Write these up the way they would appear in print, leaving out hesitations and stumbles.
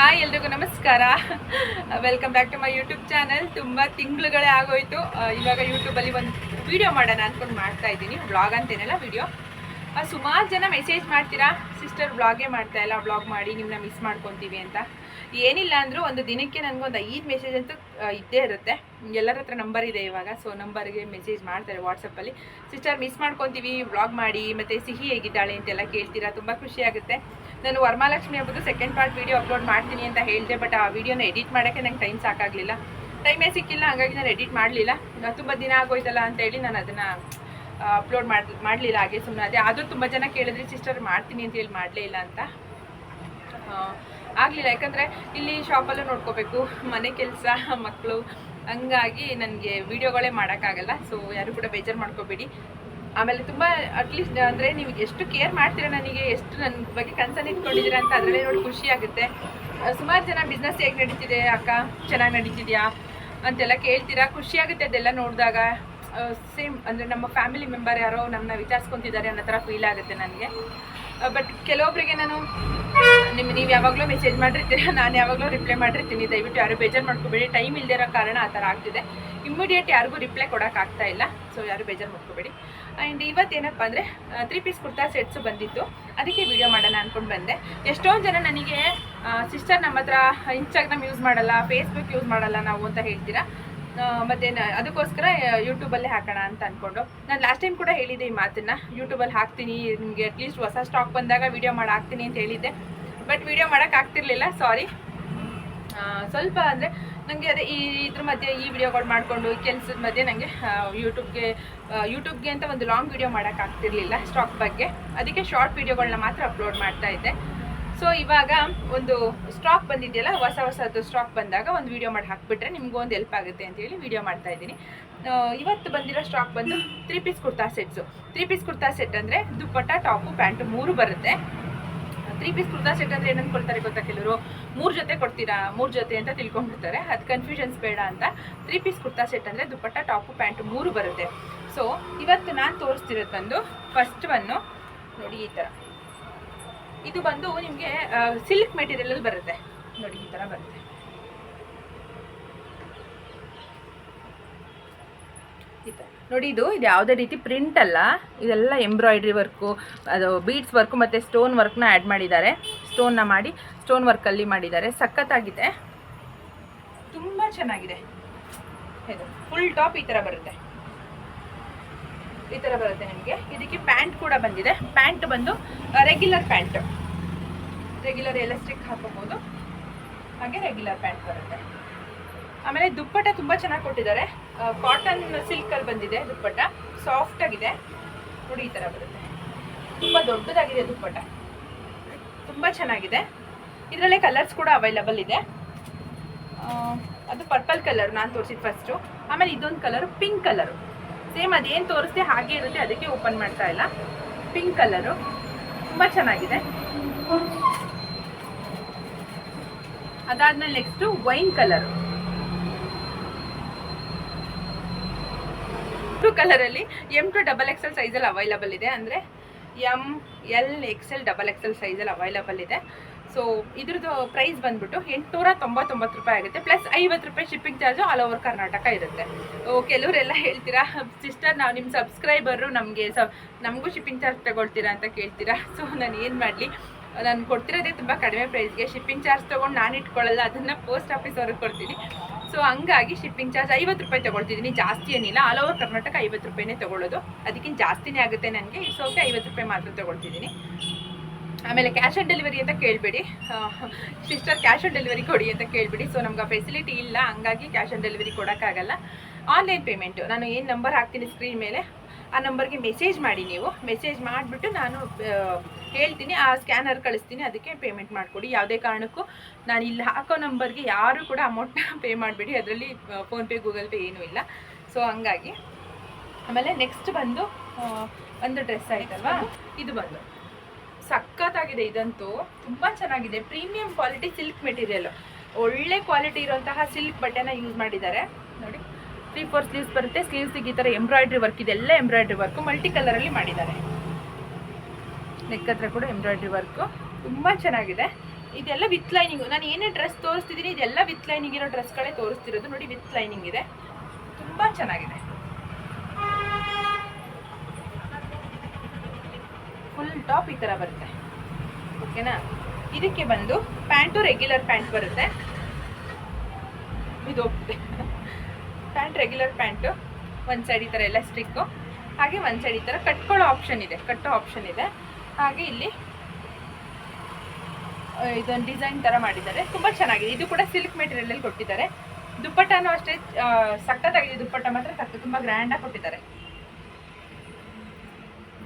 Hi ಎಲ್ರಿಗೂ ನಮಸ್ಕಾರ. Welcome back to my YouTube channel. ತುಂಬ ತಿಂಗಳುಗಳೇ ಆಗೋಯ್ತು. ಇವಾಗ ಯೂಟ್ಯೂಬಲ್ಲಿ ಒಂದು ವಿಡಿಯೋ ಮಾಡೋಣ ಅಂದ್ಕೊಂಡು ಮಾಡ್ತಾ ಇದ್ದೀನಿ. ವ್ಲಾಗ್ ಅಂತೇನಲ್ಲ, ವಿಡಿಯೋ. ಸುಮಾರು ಜನ ಮೆಸೇಜ್ ಮಾಡ್ತೀರಾ, ಸಿಸ್ಟರ್ ವ್ಲಾಗೇ ಮಾಡ್ತಾ ಇಲ್ಲ, ವ್ಲಾಗ್ ಮಾಡಿ ನಿಮ್ಮನ್ನ ಮಿಸ್ ಮಾಡ್ಕೊತೀವಿ ಅಂತ. ಏನಿಲ್ಲ ಅಂದರೂ ಒಂದು ದಿನಕ್ಕೆ ನನಗೊಂದು 5 ಮೆಸೇಜ್ ಅಂತೂ ಇದ್ದೇ ಇರುತ್ತೆ. ಎಲ್ಲರ ಹತ್ರ ನಂಬರ್ ಇದೆ ಇವಾಗ, ಸೊ ನಂಬರ್ಗೆ ಮೆಸೇಜ್ ಮಾಡ್ತಾರೆ ವಾಟ್ಸಪ್ಪಲ್ಲಿ. ಸಿಸ್ಟರ್ ಮಿಸ್ ಮಾಡ್ಕೊತೀವಿ, ವ್ಲಾಗ್ ಮಾಡಿ, ಮತ್ತು ಸಿಹಿ ಹೇಗಿದ್ದಾಳೆ ಅಂತೆಲ್ಲ ಕೇಳ್ತೀರಾ. ತುಂಬ ಖುಷಿಯಾಗುತ್ತೆ. ನಾನು ವರಮಹಾಲಕ್ಷ್ಮಿ ಹಬ್ಬದ್ದು ಸೆಕೆಂಡ್ ಪಾರ್ಟ್ ವೀಡಿಯೋ ಅಪ್ಲೋಡ್ ಮಾಡ್ತೀನಿ ಅಂತ ಹೇಳಿದೆ, ಬಟ್ ಆ ವಿಡಿಯೋನ ಎಡಿಟ್ ಮಾಡೋಕ್ಕೆ ನಂಗೆ ಟೈಮ್ ಸಾಕಾಗಲಿಲ್ಲ, ಟೈಮೇ ಸಿಕ್ಕಿಲ್ಲ. ಹಾಗಾಗಿ ನಾನು ಎಡಿಟ್ ಮಾಡಲಿಲ್ಲ. ತುಂಬ ದಿನ ಆಗೋಯ್ತಲ್ಲ ಅಂತೇಳಿ ನಾನು ಅದನ್ನು ಅಪ್ಲೋಡ್ ಮಾಡಲಿಲ್ಲ. ಹಾಗೆ ಸುಮ್ಮನೆ ಅದೇ. ಆದರೂ ತುಂಬ ಜನ ಕೇಳಿದ್ರಿ ಸಿಸ್ಟರ್ ಮಾಡ್ತೀನಿ ಅಂತ ಹೇಳಿ ಮಾಡಲೇ ಇಲ್ಲ ಅಂತ. ಆಗಲಿಲ್ಲ, ಯಾಕಂದರೆ ಇಲ್ಲಿ ಶಾಪಲ್ಲೂ ನೋಡ್ಕೋಬೇಕು, ಮನೆ ಕೆಲಸ, ಮಕ್ಕಳು, ಹಂಗಾಗಿ ನನಗೆ ವೀಡಿಯೋಗಳೇ ಮಾಡೋಕ್ಕಾಗಲ್ಲ. ಸೊ ಯಾರು ಕೂಡ ಬೇಜಾರು ಮಾಡ್ಕೋಬೇಡಿ. ಆಮೇಲೆ ತುಂಬ ಅಟ್ಲೀಸ್ಟ್ ಅಂದರೆ ನೀವು ಎಷ್ಟು ಕೇರ್ ಮಾಡ್ತೀರಾ, ನನಗೆ ಎಷ್ಟು ನನ್ನ ಬಗ್ಗೆ ಕನ್ಸರ್ನ್ ಇಟ್ಕೊಂಡಿದ್ದೀರಾ ಅಂತ ಅದರಲ್ಲೇ ನೋಡಿ ಖುಷಿ ಆಗುತ್ತೆ. ಸುಮಾರು ಜನ ಬಿಸ್ನೆಸ್ ಹೇಗೆ ನಡೀತಿದೆ ಅಕ್ಕ, ಚೆನ್ನಾಗಿ ನಡೀತಿದೆಯಾ ಅಂತೆಲ್ಲ ಕೇಳ್ತೀರಾ. ಖುಷಿಯಾಗುತ್ತೆ ಅದೆಲ್ಲ ನೋಡಿದಾಗ. ಸೇಮ್ ಅಂದರೆ ನಮ್ಮ ಫ್ಯಾಮಿಲಿ ಮೆಂಬರ್ ಯಾರೋ ನಮ್ಮನ್ನ ವಿಚಾರಿಸ್ಕೊತಿದ್ದಾರೆ ಅನ್ನೋ ಥರ ಫೀಲ್ ಆಗುತ್ತೆ ನನಗೆ. ಬಟ್ ಕೆಲವೊಬ್ಬರಿಗೆ ನಾನು ನೀವು ಯಾವಾಗಲೂ ಮೆಸೇಜ್ ಮಾಡಿರ್ತೀರ, ನಾನು ಯಾವಾಗಲೂ ರಿಪ್ಲೈ ಮಾಡಿರ್ತೀನಿ. ದಯವಿಟ್ಟು ಯಾರು ಬೇಜಾರು ಮಾಡ್ಕೋಬೇಡಿ. ಟೈಮ್ ಇಲ್ಲದೇ ಇರೋ ಕಾರಣ ಆ ಥರ ಆಗ್ತಿದೆ. ಇಮ್ಮಿಡಿಯೇಟ್ ಯಾರಿಗೂ ರಿಪ್ಲೈ ಕೊಡೋಕ್ಕಾಗ್ತಾ ಇಲ್ಲ. ಸೊ ಯಾರು ಬೇಜಾರು ಮಾಡ್ಕೋಬೇಡಿ. ಆ್ಯಂಡ್ ಇವತ್ತೇನಪ್ಪ ಅಂದರೆ 3 ಪೀಸ್ ಕುರ್ತಾ ಸೆಟ್ಸು ಬಂದಿತ್ತು, ಅದಕ್ಕೆ ವಿಡಿಯೋ ಮಾಡೋಣ ಅಂದ್ಕೊಂಡು ಬಂದೆ. ಎಷ್ಟೊಂದು ಜನ ನನಗೆ ಸಿಸ್ಟರ್ ನಮ್ಮ ಹತ್ರ ಇನ್ಸ್ಟಾಗ್ರಾಮ್ ಯೂಸ್ ಮಾಡಲ್ಲ, ಫೇಸ್ಬುಕ್ ಯೂಸ್ ಮಾಡಲ್ಲ ನಾವು ಅಂತ ಹೇಳ್ತೀರಾ. ಮತ್ತು ಅದಕ್ಕೋಸ್ಕರ ಯೂಟ್ಯೂಬಲ್ಲೇ ಹಾಕೋಣ ಅಂತ ಅಂದ್ಕೊಂಡು, ನಾನು ಲಾಸ್ಟ್ ಟೈಮ್ ಕೂಡ ಹೇಳಿದ್ದೆ ಈ ಮಾತನ್ನು. ಯೂಟ್ಯೂಬಲ್ಲಿ ಹಾಕ್ತೀನಿ, ನಿಮಗೆ ಅಟ್ಲೀಸ್ಟ್ ಹೊಸ ಸ್ಟಾಕ್ ಬಂದಾಗ ವೀಡಿಯೋ ಮಾಡಿ ಹಾಕ್ತೀನಿ ಅಂತ ಹೇಳಿದ್ದೆ. ಬಟ್ ವೀಡಿಯೋ ಮಾಡೋಕ್ಕಾಗ್ತಿರ್ಲಿಲ್ಲ, ಸಾರಿ. ಸ್ವಲ್ಪ ಅಂದರೆ ನನಗೆ ಅದೇ ಇದ್ರ ಮಧ್ಯೆ ಈ ವಿಡಿಯೋಗಳು ಮಾಡಿಕೊಂಡು ಕೆಲಸದ ಮಧ್ಯೆ ನನಗೆ ಯೂಟ್ಯೂಬ್ಗೆ ಅಂತ ಒಂದು ಲಾಂಗ್ ವಿಡಿಯೋ ಮಾಡೋಕ್ಕಾಗ್ತಿರ್ಲಿಲ್ಲ ಸ್ಟಾಕ್ ಬಗ್ಗೆ. ಅದಕ್ಕೆ ಶಾರ್ಟ್ ವಿಡಿಯೋಗಳನ್ನ ಮಾತ್ರ ಅಪ್ಲೋಡ್ ಮಾಡ್ತಾಯಿದ್ದೆ. ಸೊ ಇವಾಗ ಒಂದು ಸ್ಟಾಕ್ ಬಂದಿದೆಯಲ್ಲ, ಹೊಸದು ಸ್ಟಾಕ್ ಬಂದಾಗ ಒಂದು ವಿಡಿಯೋ ಮಾಡಿ ಹಾಕಿಬಿಟ್ರೆ ನಿಮಗೂ ಒಂದು ಹೆಲ್ಪ್ ಆಗುತ್ತೆ ಅಂತೇಳಿ ವಿಡಿಯೋ ಮಾಡ್ತಾಯಿದ್ದೀನಿ. ಇವತ್ತು ಬಂದಿರೋ ಸ್ಟಾಕ್ ಬಂದು 3 piece kurta sets. 3 piece kurta set ಅಂದರೆ ದುಪ್ಪಟ್ಟ, ಟಾಪು, ಪ್ಯಾಂಟು 3 ಬರುತ್ತೆ. 3 ಪೀಸ್ ಕುರ್ತಾ ಸೆಟ್ ಅಂದರೆ ಏನಂತ ಕೊಡ್ತಾರೆ ಗೊತ್ತಾ, ಕೆಲವರು 3 ಜೊತೆ ಕೊಡ್ತೀರಾ, 3 ಜೊತೆ ಅಂತ ತಿಳ್ಕೊಂಡ್ಬಿಡ್ತಾರೆ. ಅದು ಕನ್ಫ್ಯೂಷನ್ಸ್ ಬೇಡ ಅಂತ 3 ಪೀಸ್ ಕುರ್ತಾ ಸೆಟ್ ಅಂದರೆ ದುಪ್ಪಟ್ಟ, ಟಾಪು, ಪ್ಯಾಂಟು 3 ಬರುತ್ತೆ. ಸೊ ಇವತ್ತು ನಾನು ತೋರಿಸ್ತಿರೋದು ಬಂದು ಫಸ್ಟ್ ಒನ್ನು ನೋಡಿ, ಈ ಥರ. ಇದು ಬಂದು ನಿಮಗೆ ಸಿಲ್ಕ್ ಮೆಟೀರಿಯಲ್ ಬರುತ್ತೆ ನೋಡಿ, ಈ ಥರ ಬರುತ್ತೆ. ಈ ಥರ ನೋಡಿ. ಇದು ಯಾವುದೇ ರೀತಿ ಪ್ರಿಂಟ್ ಅಲ್ಲ, ಇದೆಲ್ಲ ಎಂಬ್ರಾಯ್ಡ್ರಿ ವರ್ಕು, ಅದು ಬೀಡ್ಸ್ ವರ್ಕು ಮತ್ತು ಸ್ಟೋನ್ ವರ್ಕ್ನ ಆ್ಯಡ್ ಮಾಡಿದ್ದಾರೆ. ಸ್ಟೋನ್ನ ಮಾಡಿ ಸ್ಟೋನ್ ವರ್ಕಲ್ಲಿ ಮಾಡಿದ್ದಾರೆ. ಸಖತ್ತಾಗಿದೆ, ತುಂಬ ಚೆನ್ನಾಗಿದೆ. ಇದು ಫುಲ್ ಟಾಪ್ ಈ ಥರ ಬರುತ್ತೆ, ಈ ಥರ ಬರುತ್ತೆ ನಿಮಗೆ. ಇದಕ್ಕೆ ಪ್ಯಾಂಟ್ ಕೂಡ ಬಂದಿದೆ. ಪ್ಯಾಂಟ್ ಬಂದು ರೆಗ್ಯುಲರ್ ಪ್ಯಾಂಟ್, ರೆಗ್ಯುಲರ್ ಎಲಾಸ್ಟಿಕ್ ಹಾಕೋಬೋದು, ಹಾಗೆ ರೆಗ್ಯುಲರ್ ಪ್ಯಾಂಟ್ ಬರುತ್ತೆ. ಆಮೇಲೆ ದುಪ್ಪಟ್ಟ ತುಂಬ ಚೆನ್ನಾಗಿ ಕೊಟ್ಟಿದ್ದಾರೆ. ಕಾಟನ್ ಸಿಲ್ಕಲ್ಲಿ ಬಂದಿದೆ ದುಪ್ಪಟ್ಟ, ಸಾಫ್ಟ್ ಆಗಿದೆ ನೋಡಿ, ಈ ಥರ ಬರುತ್ತೆ. ತುಂಬ ದೊಡ್ಡದಾಗಿದೆ ದುಪ್ಪಟ್ಟ, ತುಂಬ ಚೆನ್ನಾಗಿದೆ. ಇದರಲ್ಲೇ ಕಲರ್ಸ್ ಕೂಡ ಅವೈಲಬಲ್ ಇದೆ. ಅದು ಪರ್ಪಲ್ ಕಲರ್ ನಾನು ತೋರಿಸಿದ್ದು ಫಸ್ಟು. ಆಮೇಲೆ ಇದೊಂದು ಕಲರು ಪಿಂಕ್ ಕಲರು, ಸೇಮ್ ಅದೇನು ತೋರಿಸ್ದೆ ಹಾಗೆ ಇರುತ್ತೆ, ಅದಕ್ಕೆ ಓಪನ್ ಮಾಡ್ತಾ ಇಲ್ಲ. ಪಿಂಕ್ ಕಲರು ತುಂಬ ಚೆನ್ನಾಗಿದೆ. ಅದಾದ್ಮೇಲೆ ನೆಕ್ಸ್ಟು ವೈನ್ ಕಲರು. 2 ಕಲರಲ್ಲಿ M to XXL ಸೈಜಲ್ಲಿ ಅವೈಲಬಲ್ ಇದೆ. ಅಂದರೆ M, L, XL, XXL ಸೈಜಲ್ಲಿ ಅವೈಲಬಲ್ ಇದೆ. ಸೊ ಇದ್ರದ್ದು ಪ್ರೈಸ್ ಬಂದ್ಬಿಟ್ಟು 899 ರೂಪಾಯಿ ಆಗುತ್ತೆ, ಪ್ಲಸ್ 50 ರೂಪಾಯಿ shipping charge all over Karnataka ಇರುತ್ತೆ. ಕೆಲವರೆಲ್ಲ ಹೇಳ್ತೀರಾ, ಸಿಸ್ಟರ್ ನಾವು ನಿಮ್ಮ ಸಬ್ಸ್ಕ್ರೈಬರು, ನಮಗೂ ಶಿಪ್ಪಿಂಗ್ ಚಾರ್ಜ್ ತಗೊಳ್ತೀರಾ ಅಂತ ಕೇಳ್ತೀರಾ. ಸೊ ನಾನು ಏನು ಮಾಡಲಿ, ನಾನು ಕೊಡ್ತಿರೋದೇ ತುಂಬ ಕಡಿಮೆ ಪ್ರೈಸ್ಗೆ. ಶಿಪ್ಪಿಂಗ್ ಚಾರ್ಜ್ ತೊಗೊಂಡು ನಾನು ಇಟ್ಕೊಳ್ಳಲ್ಲ, ಅದನ್ನು ಪೋಸ್ಟ್ ಆಫೀಸ್ ಅವ್ರಿಗೆ ಕೊಡ್ತೀನಿ. ಸೊ ಹಂಗಾಗಿ ಶಿಪ್ಪಿಂಗ್ ಚಾರ್ಜ್ 50 ರೂಪಾಯಿ ತೊಗೊಳ್ತಿದ್ದೀನಿ, ಜಾಸ್ತಿ ಏನಿಲ್ಲ. ಆಲ್ ಓವರ್ ಕರ್ನಾಟಕ 50 ರೂಪಾಯಿನೇ ತೊಗೊಳ್ಳೋದು, ಅದಕ್ಕಿಂತ ಜಾಸ್ತಿನೇ ಆಗುತ್ತೆ ನನಗೆ. ಇಟ್ಸ್ ಓಕೆ, 50 ರೂಪಾಯಿ ಮಾತ್ರ ತೊಗೊಳ್ತಿದ್ದೀನಿ. ಆಮೇಲೆ ಕ್ಯಾಶ್ ಆನ್ ಡೆಲಿವರಿ ಅಂತ ಕೇಳಬೇಡಿ, ಸಿಸ್ಟರ್ ಕ್ಯಾಶ್ ಆನ್ ಡೆಲಿವರಿ ಕೊಡಿ ಅಂತ ಕೇಳಬೇಡಿ. ಸೊ ನಮ್ಗೆ ಆ ಫೆಸಿಲಿಟಿ ಇಲ್ಲ, ಹಂಗಾಗಿ ಕ್ಯಾಶ್ ಆನ್ ಡೆಲಿವರಿ ಕೊಡೋಕ್ಕಾಗಲ್ಲ. ಆನ್ಲೈನ್ ಪೇಮೆಂಟು, ನಾನು ಏನು ನಂಬರ್ ಹಾಕ್ತೀನಿ ಸ್ಕ್ರೀನ್ ಮೇಲೆ, ಆ ನಂಬರ್ಗೆ ಮೆಸೇಜ್ ಮಾಡಿ. ನೀವು ಮೆಸೇಜ್ ಮಾಡಿಬಿಟ್ಟು ನಾನು ಹೇಳ್ತೀನಿ, ಆ ಸ್ಕ್ಯಾನರ್ ಕಳಿಸ್ತೀನಿ, ಅದಕ್ಕೆ ಪೇಮೆಂಟ್ ಮಾಡಿಕೊಡಿ. ಯಾವುದೇ ಕಾರಣಕ್ಕೂ ನಾನು ಇಲ್ಲಿ ಹಾಕೋ ನಂಬರ್ಗೆ ಯಾರೂ ಕೂಡ ಅಮೌಂಟ್ನ ಪೇ ಮಾಡಬೇಡಿ, ಅದರಲ್ಲಿ ಫೋನ್ಪೇ, ಗೂಗಲ್ ಪೇ ಏನೂ ಇಲ್ಲ. ಸೊ ಹಂಗಾಗಿ. ಆಮೇಲೆ ನೆಕ್ಸ್ಟ್ ಬಂದು ಒಂದು ಡ್ರೆಸ್ ಆಯ್ತಲ್ವಾ, ಇದು ಬಂದು ಸಖತ್ತಾಗಿದೆ. ಇದಂತೂ ತುಂಬ ಚೆನ್ನಾಗಿದೆ. ಪ್ರೀಮಿಯಂ ಕ್ವಾಲಿಟಿ ಸಿಲ್ಕ್ ಮೆಟೀರಿಯಲ್, ಒಳ್ಳೆ ಕ್ವಾಲಿಟಿ ಇರುವಂತಹ ಸಿಲ್ಕ್ ಬಟ್ಟೆನ ಯೂಸ್ ಮಾಡಿದ್ದಾರೆ ನೋಡಿ. 3/4 ಸ್ಲೀವ್ಸ್ ಬರುತ್ತೆ. ಸ್ಲೀವ್ಸಿಗೆ ಈ ಥರ ಎಂಬ್ರಾಯ್ಡ್ರಿ ವರ್ಕ್, ಇದೆಲ್ಲ ಎಂಬ್ರಾಯ್ಡ್ರಿ ವರ್ಕು ಮಲ್ಟಿ ಕಲರಲ್ಲಿ ಮಾಡಿದ್ದಾರೆ. ನೆಕ್ ಹತ್ರ ಕೂಡ ಎಂಬ್ರಾಯ್ಡ್ರಿ ವರ್ಕು ತುಂಬ ಚೆನ್ನಾಗಿದೆ. ಇದೆಲ್ಲ ವಿತ್ ಲೈನಿಂಗ್. ನಾನು ಏನೇ ಡ್ರೆಸ್ ತೋರಿಸ್ತಿದ್ದೀನಿ ಇದೆಲ್ಲ ವಿತ್ ಲೈನಿಂಗ್ ಇರೋ ಡ್ರೆಸ್ಗಳೇ ತೋರಿಸ್ತಿರೋದು. ನೋಡಿ ವಿತ್ ಲೈನಿಂಗ್ ಇದೆ, ತುಂಬ ಚೆನ್ನಾಗಿದೆ. ಫುಲ್ ಟಾಪ್ ಈ ಥರ ಬರುತ್ತೆ, ಓಕೆನಾ. ಇದಕ್ಕೆ ಬಂದು ಪ್ಯಾಂಟು ರೆಗ್ಯುಲರ್ ಪ್ಯಾಂಟ್ ಬರುತ್ತೆ. ಇದು ಪ್ಯಾಂಟ್ ರೆಗ್ಯುಲರ್ ಪ್ಯಾಂಟು, ಒಂದು ಸೈಡ್ ಈ ಥರ ಎಲ್ಲ ಸ್ಟಿಕ್ಕು, ಹಾಗೆ ಒಂದು ಸೈಡ್ ಈ ಥರ ಕಟ್ಕೊಳ್ಳೋ ಆಪ್ಷನ್ ಇದೆ, ಕಟ್ಟೋ ಆಪ್ಷನ್ ಇದೆ. ಹಾಗೆ ಇಲ್ಲಿ ಇದೊಂದು ಡಿಸೈನ್ ಥರ ಮಾಡಿದ್ದಾರೆ, ತುಂಬ ಚೆನ್ನಾಗಿದೆ. ಇದು ಕೂಡ ಸಿಲ್ಕ್ ಮೆಟೀರಿಯಲಲ್ಲಿ ಕೊಟ್ಟಿದ್ದಾರೆ. ದುಪ್ಪಟ್ಟನೂ ಅಷ್ಟೇ ಸಖತ್ತಾಗಿದೆ. ದುಪ್ಪಟ್ಟ ಮಾತ್ರ ತುಂಬ ಗ್ರ್ಯಾಂಡಾಗಿ ಕೊಟ್ಟಿದ್ದಾರೆ,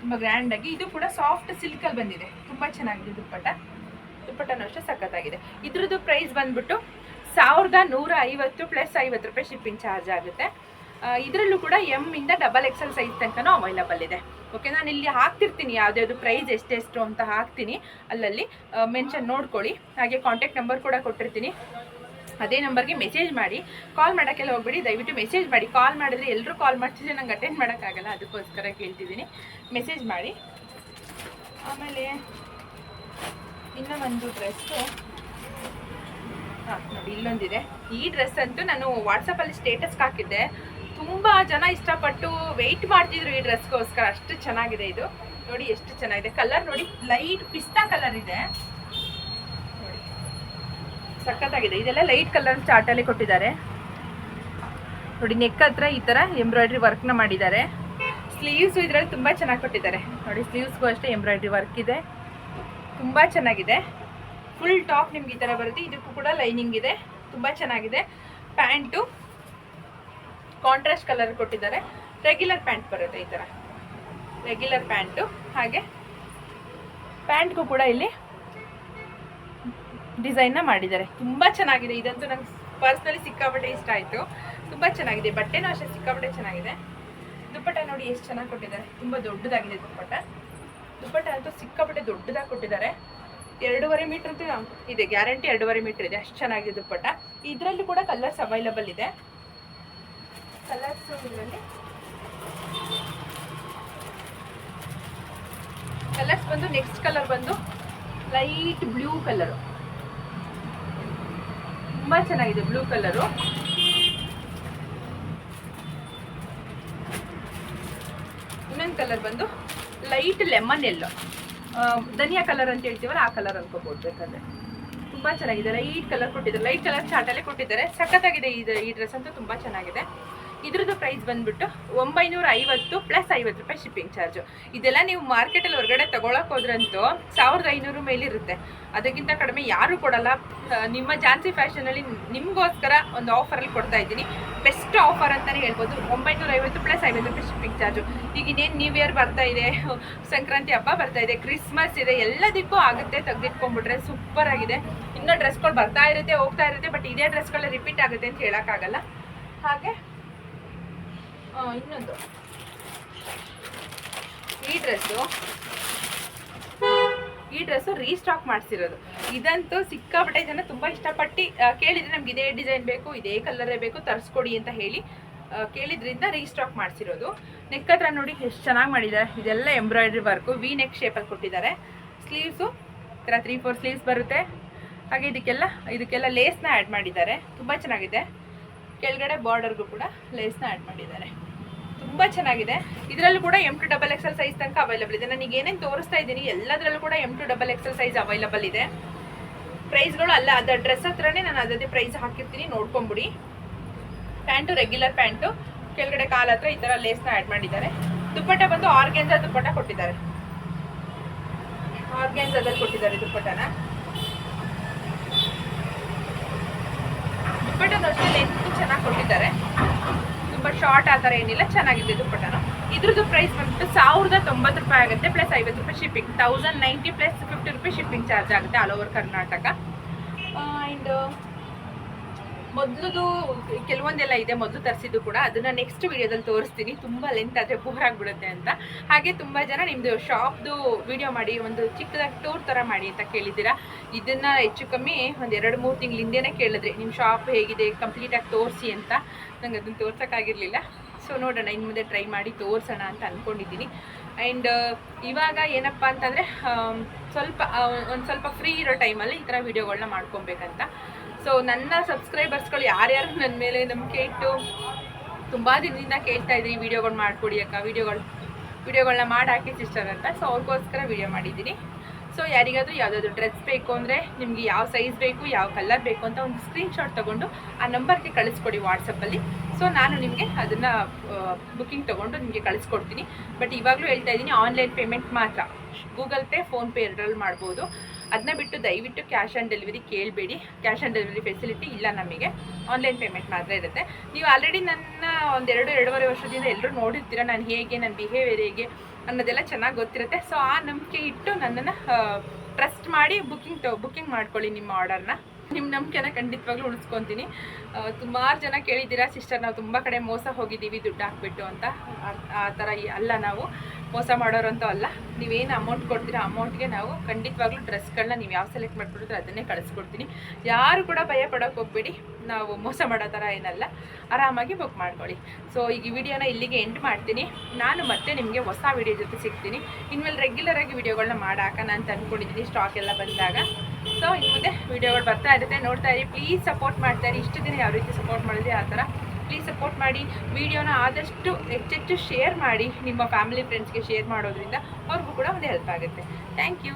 ತುಂಬ ಗ್ರ್ಯಾಂಡಾಗಿ. ಇದು ಕೂಡ ಸಾಫ್ಟ್ ಸಿಲ್ಕಲ್ಲಿ ಬಂದಿದೆ, ತುಂಬ ಚೆನ್ನಾಗಿದೆ ದುಪ್ಪಟ್ಟನೂ ಅಷ್ಟೇ ಸಖತ್ತಾಗಿದೆ. ಇದ್ರದ್ದು ಪ್ರೈಸ್ ಬಂದ್ಬಿಟ್ಟು 1150 ಪ್ಲಸ್ 50 ರೂಪಾಯಿ ಶಿಪ್ಪಿಂಗ್ ಚಾರ್ಜ್ ಆಗುತ್ತೆ. ಇದರಲ್ಲೂ ಕೂಡ ಎಮ್ ಇಂದ XXL ಸೈಜ್ ತನಕನೂ ಅವೈಲಬಲ್ ಇದೆ. ಓಕೆ, ನಾನು ಇಲ್ಲಿ ಹಾಕ್ತಿರ್ತೀನಿ ಯಾವ್ದಾವ್ದು ಪ್ರೈಸ್ ಎಷ್ಟೆಷ್ಟು ಅಂತ ಹಾಕ್ತೀನಿ, ಅಲ್ಲಲ್ಲಿ ಮೆನ್ಷನ್ ನೋಡ್ಕೊಳ್ಳಿ. ಹಾಗೆ ಕಾಂಟ್ಯಾಕ್ಟ್ ನಂಬರ್ ಕೂಡ ಕೊಟ್ಟಿರ್ತೀನಿ, ಅದೇ ನಂಬರ್ಗೆ ಮೆಸೇಜ್ ಮಾಡಿ. ಕಾಲ್ ಮಾಡೋಕ್ಕೆಲ್ಲ ಹೋಗ್ಬೇಡಿ, ದಯವಿಟ್ಟು ಮೆಸೇಜ್ ಮಾಡಿ. ಕಾಲ್ ಮಾಡಿದ್ರೆ ಎಲ್ಲರೂ ಕಾಲ್ ಮಾಡ್ತಿದ್ರೆ ನಂಗೆ ಅಟೆಂಡ್ ಮಾಡೋಕ್ಕಾಗಲ್ಲ, ಅದಕ್ಕೋಸ್ಕರ ಕೇಳ್ತಿದ್ದೀನಿ, ಮೆಸೇಜ್ ಮಾಡಿ. ಆಮೇಲೆ ಇನ್ನೂ ಒಂದು ಡ್ರೆಸ್ಸು, ಹಾಂ ನೋಡಿ ಇಲ್ಲೊಂದಿದೆ. ಈ ಡ್ರೆಸ್ ಅಂತೂ ನಾನು ವಾಟ್ಸಪ್ಪಲ್ಲಿ ಸ್ಟೇಟಸ್ಗೆ ಹಾಕಿದ್ದೆ, ತುಂಬ ಜನ ಇಷ್ಟಪಟ್ಟು ವೆಯ್ಟ್ ಮಾಡ್ತಿದ್ರು ಈ ಡ್ರೆಸ್ಗೋಸ್ಕರ, ಅಷ್ಟು ಚೆನ್ನಾಗಿದೆ ಇದು. ನೋಡಿ ಎಷ್ಟು ಚೆನ್ನಾಗಿದೆ, ಕಲರ್ ನೋಡಿ ಲೈಟ್ ಪಿಸ್ತಾ ಕಲರ್ ಇದೆ, ನೋಡಿ ಸಖತ್ತಾಗಿದೆ. ಇದೆಲ್ಲ ಲೈಟ್ ಕಲರ್ ಚಾರ್ಟಲ್ಲಿ ಕೊಟ್ಟಿದ್ದಾರೆ. ನೋಡಿ ನೆಕ್ ಹತ್ರ ಈ ಥರ ಎಂಬ್ರಾಯ್ಡ್ರಿ ವರ್ಕ್ನ ಮಾಡಿದ್ದಾರೆ. ಸ್ಲೀವ್ಸು ಇದರಲ್ಲಿ ತುಂಬ ಚೆನ್ನಾಗಿ ಕೊಟ್ಟಿದ್ದಾರೆ. ನೋಡಿ ಸ್ಲೀವ್ಸ್ಗೂ ಅಷ್ಟೇ ಎಂಬ್ರಾಯ್ಡ್ರಿ ವರ್ಕ್ ಇದೆ, ತುಂಬ ಚೆನ್ನಾಗಿದೆ. ಫುಲ್ ಟಾಪ್ ನಿಮ್ಗೆ ಈ ಥರ ಬರುತ್ತೆ, ಇದಕ್ಕೂ ಕೂಡ ಲೈನಿಂಗ್ ಇದೆ, ತುಂಬ ಚೆನ್ನಾಗಿದೆ. ಪ್ಯಾಂಟು ಕಾಂಟ್ರಾಸ್ಟ್ ಕಲರ್ ಕೊಟ್ಟಿದ್ದಾರೆ. ರೆಗ್ಯುಲರ್ ಪ್ಯಾಂಟ್ ಬರುತ್ತೆ ಈ ಥರ, ರೆಗ್ಯುಲರ್ ಪ್ಯಾಂಟು. ಹಾಗೆ ಪ್ಯಾಂಟ್ಗೂ ಕೂಡ ಇಲ್ಲಿ ಡಿಸೈನ್ನ ಮಾಡಿದ್ದಾರೆ, ತುಂಬ ಚೆನ್ನಾಗಿದೆ. ಇದಂತೂ ನಂಗೆ ಪರ್ಸ್ನಲಿ ಸಿಕ್ಕಾಪಟ್ಟೆ ಇಷ್ಟ ಆಯಿತು, ತುಂಬ ಚೆನ್ನಾಗಿದೆ. ಬಟ್ಟೆನೂ ಅಷ್ಟೇ ಸಿಕ್ಕಾಪಟ್ಟೆ ಚೆನ್ನಾಗಿದೆ. ದುಪ್ಪಟ್ಟ ನೋಡಿ ಎಷ್ಟು ಚೆನ್ನಾಗಿ ಕೊಟ್ಟಿದ್ದಾರೆ, ತುಂಬ ದೊಡ್ಡದಾಗಿದೆ ದುಪ್ಪಟ್ಟ ಅಂತೂ ಸಿಕ್ಕಾಪಟ್ಟೆ ದೊಡ್ಡದಾಗಿ ಕೊಟ್ಟಿದ್ದಾರೆ. 2.5 ಮೀಟರ್ ಅಂತೂ ಇದೆ, ಗ್ಯಾರಂಟಿ 2.5 ಮೀಟರ್ ಇದೆ, ಅಷ್ಟು ಚೆನ್ನಾಗಿದೆ ದುಪ್ಪಟ್ಟ. ಇದರಲ್ಲೂ ಕೂಡ ಕಲರ್ಸ್ ಅವೈಲಬಲ್ ಇದೆ. ಕಲರ್ಸು ಇದರಲ್ಲಿ ಕಲರ್ಸ್ ಬಂದು ನೆಕ್ಸ್ಟ್ ಕಲರ್ ಬಂದು ಲೈಟ್ ಬ್ಲೂ ಕಲರು, ತುಂಬ ಚೆನ್ನಾಗಿದೆ ಬ್ಲೂ ಕಲರು. ಇನ್ನೊಂದು ಕಲರ್ ಬಂದು ಲೈಟ್ ಲೆಮನ್ ಎಲ್ಲೋ, ಧನಿಯಾ ಕಲರ್ ಅಂತ ಹೇಳ್ತೀವಲ್ಲ ಆ ಕಲರ್ ಅನ್ಕೋಬಹುದು ಬೇಕಾದ್ರೆ. ತುಂಬ ಚೆನ್ನಾಗಿದೆ, ಲೈಟ್ ಕಲರ್ ಕೊಟ್ಟಿದ್ದಾರೆ, ಲೈಟ್ ಕಲರ್ ಚಾರ್ಟಲ್ಲೇ ಕೊಟ್ಟಿದ್ದಾರೆ. ಸಖತ್ತಾಗಿದೆ ಈ ಡ್ರೆಸ್ ಅಂತೂ ತುಂಬ ಚೆನ್ನಾಗಿದೆ. ಇದ್ರದ್ದು ಪ್ರೈಸ್ ಬಂದ್ಬಿಟ್ಟು 950 ಪ್ಲಸ್ 50 ರೂಪಾಯಿ ಶಿಪ್ಪಿಂಗ್ ಚಾರ್ಜು. ಇದೆಲ್ಲ ನೀವು ಮಾರ್ಕೆಟಲ್ಲಿ ಹೊರಗಡೆ ತೊಗೊಳಕ್ಕೆ ಹೋದ್ರಂತೂ 1500 ಮೇಲಿರುತ್ತೆ, ಅದಕ್ಕಿಂತ ಕಡಿಮೆ ಯಾರೂ ಕೊಡಲ್ಲ. ನಿಮ್ಮ ಝಾನ್ಸಿ ಫ್ಯಾಷನಲ್ಲಿ ನಿಮಗೋಸ್ಕರ ಒಂದು ಆಫರಲ್ಲಿ ಕೊಡ್ತಾ ಇದ್ದೀನಿ, ಬೆಸ್ಟ್ ಆಫರ್ ಅಂತಲೇ ಹೇಳ್ಬೋದು. 950 ಪ್ಲಸ್ 50 ರೂಪಾಯಿ ಶಿಪ್ಪಿಂಗ್ ಚಾರ್ಜು. ಈಗ ಇನ್ನೇನು ನ್ಯೂ ಇಯರ್ ಬರ್ತಾ ಇದೆ, ಸಂಕ್ರಾಂತಿ ಹಬ್ಬ ಬರ್ತಾ ಇದೆ, ಕ್ರಿಸ್ಮಸ್ ಇದೆ, ಎಲ್ಲದಕ್ಕೂ ಆಗುತ್ತೆ, ತೆಗೆದಿಟ್ಕೊಂಡ್ಬಿಟ್ರೆ ಸೂಪರ್ ಆಗಿದೆ. ಇನ್ನೂ ಡ್ರೆಸ್ಗಳು ಬರ್ತಾ ಇರುತ್ತೆ ಹೋಗ್ತಾ ಇರುತ್ತೆ, ಬಟ್ ಇದೇ ಡ್ರೆಸ್ಗಳೇ ರಿಪೀಟ್ ಆಗುತ್ತೆ ಅಂತ ಹೇಳೋಕ್ಕಾಗಲ್ಲ. ಹಾಗೆ ಇನ್ನೊಂದು ಈ ಡ್ರೆಸ್ಸು ರೀಸ್ಟಾಕ್ ಮಾಡಿಸಿರೋದು. ಇದಂತೂ ಸಿಕ್ಕಾಪಟ್ಟೆ ಜನ ತುಂಬ ಇಷ್ಟಪಟ್ಟು ಕೇಳಿದರೆ ನಮ್ಗೆ ಇದೇ ಡಿಸೈನ್ ಬೇಕು, ಇದೇ ಕಲರೇ ಬೇಕು, ತರಿಸ್ಕೊಡಿ ಅಂತ ಹೇಳಿ ಕೇಳಿದ್ರಿಂದ ರೀಸ್ಟಾಕ್ ಮಾಡಿಸಿರೋದು. ನೆಕ್ ಹತ್ರ ನೋಡಿ ಎಷ್ಟು ಚೆನ್ನಾಗಿ ಮಾಡಿದ್ದಾರೆ, ಇದೆಲ್ಲ ಎಂಬ್ರಾಯ್ಡ್ರಿ ವರ್ಕು, ವಿ ನೆಕ್ ಶೇಪಲ್ಲಿ ಕೊಟ್ಟಿದ್ದಾರೆ. ಸ್ಲೀವ್ಸು ಈ ಥರ 3-4 ಸ್ಲೀವ್ಸ್ ಬರುತ್ತೆ. ಹಾಗೆ ಇದಕ್ಕೆಲ್ಲ ಲೇಸ್ನ ಆ್ಯಡ್ ಮಾಡಿದ್ದಾರೆ, ತುಂಬ ಚೆನ್ನಾಗಿದೆ. ಕೆಳಗಡೆ ಬಾರ್ಡರ್ಗೂ ಕೂಡ ಲೇಸ್ನ ಆ್ಯಡ್ ಮಾಡಿದ್ದಾರೆ, ತುಂಬ ಚೆನ್ನಾಗಿದೆ. ಇದರಲ್ಲೂ ಕೂಡ M to XXL ಸೈಜ್ ತನಕ ಅವೈಲಬಲ್ ಇದೆ. ನನಗೆ ಏನೇನು ತೋರಿಸ್ತಾ ಇದ್ದೀನಿ ಎಲ್ಲದರಲ್ಲೂ ಕೂಡ M to XXL size available ಇದೆ. ಪ್ರೈಸ್ಗಳು ಅಲ್ಲ, ಅದರ ಡ್ರೆಸ್ ಹತ್ರನೇ ನಾನು ಅದೇ ಪ್ರೈಸ್ ಹಾಕಿರ್ತೀನಿ, ನೋಡ್ಕೊಂಬಿಡಿ. ಪ್ಯಾಂಟು ರೆಗ್ಯುಲರ್ ಪ್ಯಾಂಟು, ಕೆಳಗಡೆ ಕಾಲ ಹತ್ರ ಈ ಥರ ಲೇಸ್ನ ಆ್ಯಡ್ ಮಾಡಿದ್ದಾರೆ. ದುಪ್ಪಟ್ಟ ಬಂದು ಆರ್ಗ್ಯಾನ್ಜಾ ದುಪ್ಪಟ್ಟ ಕೊಟ್ಟಿದ್ದಾರೆ, ಆರ್ಗ್ಯಾನ್ಜಾದಲ್ಲಿ ಕೊಟ್ಟಿದ್ದಾರೆ ದುಪ್ಪಟ್ಟನ. ದುಪ್ಪಟ್ಟನೂ ಅಷ್ಟೇ ಲೆಂತ್ ಚೆನ್ನಾಗಿ ಕೊಟ್ಟಿದ್ದಾರೆ, ತುಂಬ ಶಾರ್ಟ್ ಆ ಥರ ಏನಿಲ್ಲ, ಚೆನ್ನಾಗಿದೆ ದುಪ್ಪಟ್ಟನು. ಇದ್ರದ್ದು ಪ್ರೈಸ್ ಬಂದ್ಬಿಟ್ಟು 1090 ರೂಪಾಯಿ ಆಗುತ್ತೆ, ಪ್ಲಸ್ 50 ರೂಪಾಯಿ ಶಿಪ್ಪಿಂಗ್. 1090 ಪ್ಲಸ್ 50 ರೂಪಾಯಿ ಶಿಪ್ಪಿಂಗ್ ಚಾರ್ಜ್ ಆಗುತ್ತೆ ಆಲ್ ಓವರ್ ಕರ್ನಾಟಕ. ಆ್ಯಂಡ್ ಮೊದಲದು ಕೆಲವೊಂದೆಲ್ಲ ಇದೆ, ಮೊದಲು ತರಿಸಿದ್ದು ಕೂಡ, ಅದನ್ನು ನೆಕ್ಸ್ಟ್ ವಿಡಿಯೋದಲ್ಲಿ ತೋರಿಸ್ತೀನಿ, ತುಂಬ ಲೆಂತ್ ಆದರೆ ಬೋರ್ ಆಗಿಬಿಡುತ್ತೆ ಅಂತ. ಹಾಗೆ ತುಂಬ ಜನ ನಿಮ್ಮದು ಶಾಪ್ದು ವಿಡಿಯೋ ಮಾಡಿ ಒಂದು ಚಿಕ್ಕದಾಗಿ ಟೂರ್ ಥರ ಮಾಡಿ ಅಂತ ಕೇಳಿದ್ದೀರಾ. ಇದನ್ನು ಹೆಚ್ಚು ಕಮ್ಮಿ ಒಂದು 2-3 ತಿಂಗಳ ಹಿಂದೆನೇ ಕೇಳಿದ್ರಿ, ನಿಮ್ಮ ಶಾಪ್ ಹೇಗಿದೆ ಕಂಪ್ಲೀಟಾಗಿ ತೋರಿಸಿ ಅಂತ. ನಂಗೆ ಅದನ್ನು ತೋರ್ಸೋಕ್ಕಾಗಿರಲಿಲ್ಲ. ಸೊ ನೋಡೋಣ, ಇನ್ನು ಮುಂದೆ ಟ್ರೈ ಮಾಡಿ ತೋರಿಸೋಣ ಅಂತ ಅಂದ್ಕೊಂಡಿದ್ದೀನಿ. ಆ್ಯಂಡ್ ಇವಾಗ ಏನಪ್ಪ ಅಂತಂದರೆ ಒಂದು ಸ್ವಲ್ಪ ಫ್ರೀ ಇರೋ ಟೈಮಲ್ಲಿ ಈ ಥರ ವೀಡಿಯೋಗಳನ್ನ ಮಾಡ್ಕೊಬೇಕಂತ. ಸೊ ನನ್ನ ಸಬ್ಸ್ಕ್ರೈಬರ್ಸ್ಗಳು ಯಾರ್ಯಾರು ನನ್ನ ಮೇಲೆ ನಂಬಿಕೆ ಇಟ್ಟು ತುಂಬ ದಿನದಿಂದ ಕೇಳ್ತಾ ಇದ್ರಿ ವೀಡಿಯೋಗಳು ಮಾಡಿಕೊಡಿ ಅಕ್ಕ, ವೀಡಿಯೋಗಳನ್ನ ಮಾಡಿ ಹಾಕಿ ಸಿಸ್ಟರ್ ಅಂತ. ಸೊ ಅವ್ರಿಗೋಸ್ಕರ ವೀಡಿಯೋ ಮಾಡಿದ್ದೀನಿ. ಸೊ ಯಾರಿಗಾದರೂ ಯಾವುದಾದ್ರು ಡ್ರೆಸ್ ಬೇಕು ಅಂದರೆ ನಿಮಗೆ ಯಾವ ಸೈಜ್ ಬೇಕು, ಯಾವ ಕಲರ್ ಬೇಕು ಅಂತ ಒಂದು ಸ್ಕ್ರೀನ್ಶಾಟ್ ತೊಗೊಂಡು ಆ ನಂಬರ್ಗೆ ಕಳಿಸ್ಕೊಡಿ ವಾಟ್ಸಪ್ಪಲ್ಲಿ. ಸೊ ನಾನು ನಿಮಗೆ ಅದನ್ನು ಬುಕ್ಕಿಂಗ್ ತೊಗೊಂಡು ನಿಮಗೆ ಕಳಿಸ್ಕೊಡ್ತೀನಿ. ಬಟ್ ಇವಾಗಲೂ ಹೇಳ್ತಾ ಇದ್ದೀನಿ, ಆನ್ಲೈನ್ ಪೇಮೆಂಟ್ ಮಾತ್ರ. ಗೂಗಲ್ ಪೇ, ಫೋನ್ಪೇ ಎರಡರಲ್ಲಿ ಮಾಡ್ಬೋದು. ಅದನ್ನ ಬಿಟ್ಟು ದಯವಿಟ್ಟು ಕ್ಯಾಶ್ ಆನ್ ಡೆಲಿವರಿ ಕೇಳಬೇಡಿ. ಕ್ಯಾಶ್ ಆನ್ ಡೆಲಿವರಿ ಫೆಸಿಲಿಟಿ ಇಲ್ಲ ನಮಗೆ, ಆನ್ಲೈನ್ ಪೇಮೆಂಟ್ ಮಾತ್ರ ಇರುತ್ತೆ. ನೀವು ಆಲ್ರೆಡಿ ನನ್ನ ಎರಡೂವರೆ ವರ್ಷದಿಂದ ಎಲ್ಲರೂ ನೋಡಿರ್ತೀರ, ನಾನು ಹೇಗೆ, ನನ್ನ ಬಿಹೇವಿಯರ್ ಹೇಗೆ ಅನ್ನೋದೆಲ್ಲ ಚೆನ್ನಾಗಿ ಗೊತ್ತಿರುತ್ತೆ. ಸೊ ಆ ನಂಬಿಕೆ ಇಟ್ಟು ನನ್ನನ್ನು ಟ್ರಸ್ಟ್ ಮಾಡಿ ಬುಕ್ಕಿಂಗ್ ಮಾಡ್ಕೊಳ್ಳಿ ನಿಮ್ಮ ಆರ್ಡರ್ನ. ನಿಮ್ಮ ನಂಬಿಕೆನ ಖಂಡಿತವಾಗ್ಲೂ ಉಳಿಸ್ಕೊತೀನಿ. ಸುಮಾರು ಜನ ಕೇಳಿದ್ದೀರಾ ಸಿಸ್ಟರ್, ನಾವು ತುಂಬ ಕಡೆ ಮೋಸ ಹೋಗಿದ್ದೀವಿ ದುಡ್ಡು ಹಾಕ್ಬಿಟ್ಟು ಅಂತ. ಆ ಥರ ಅಲ್ಲ, ನಾವು ಮೋಸ ಮಾಡೋರು ಅಂತೂ ಅಲ್ಲ. ನೀವೇನು ಅಮೌಂಟ್ ಕೊಡ್ತೀರಾ ಅಮೌಂಟ್ಗೆ ನಾವು ಖಂಡಿತವಾಗ್ಲೂ ಡ್ರೆಸ್ಗಳನ್ನ ನೀವು ಯಾವ ಸೆಲೆಕ್ಟ್ ಮಾಡ್ಕೊಡಿದ್ರೆ ಅದನ್ನೇ ಕಳಿಸ್ಕೊಡ್ತೀನಿ. ಯಾರು ಕೂಡ ಭಯ ಪಡೋಕೆ ಹೋಗ್ಬೇಡಿ, ನಾವು ಮೋಸ ಮಾಡೋ ಥರ ಏನಲ್ಲ, ಆರಾಮಾಗಿ ಬುಕ್ ಮಾಡ್ಕೊಳ್ಳಿ. ಸೊ ಈಗ ಈ ವಿಡಿಯೋನ ಇಲ್ಲಿಗೆ ಎಂಡ್ ಮಾಡ್ತೀನಿ. ನಾನು ಮತ್ತೆ ನಿಮಗೆ ಹೊಸ ವಿಡಿಯೋ ಜೊತೆ ಸಿಗ್ತೀನಿ. ಇನ್ಮೇಲೆ ರೆಗ್ಯುಲರಾಗಿ ವಿಡಿಯೋಗಳನ್ನ ಮಾಡಾಕ ನಾನು ಅಂದ್ಕೊಂಡಿದ್ದೀನಿ, ಸ್ಟಾಕ್ ಎಲ್ಲ ಬಂದಾಗ. ಸೊ ಇನ್ನು ಮುಂದೆ ವಿಡಿಯೋಗಳು ಬರ್ತಾ ಇರುತ್ತೆ, ನೋಡ್ತಾ ಇರಿ. ಪ್ಲೀಸ್ ಸಪೋರ್ಟ್ ಮಾಡ್ತಾ ಇರಿ. ಇಷ್ಟು ದಿನ ಯಾವ ರೀತಿ ಸಪೋರ್ಟ್ ಮಾಡಿದ್ರಿ ಆ ಥರ ಪ್ಲೀಸ್ ಸಪೋರ್ಟ್ ಮಾಡಿ. ವಿಡಿಯೋನ ಆದಷ್ಟು ಹೆಚ್ಚೆಚ್ಚು ಶೇರ್ ಮಾಡಿ. ನಿಮ್ಮ ಫ್ಯಾಮಿಲಿ ಫ್ರೆಂಡ್ಸ್ಗೆ ಶೇರ್ ಮಾಡೋದ್ರಿಂದ ಅವ್ರಿಗೂ ಕೂಡ ಒಂದು ಹೆಲ್ಪ್ ಆಗುತ್ತೆ. Thank you.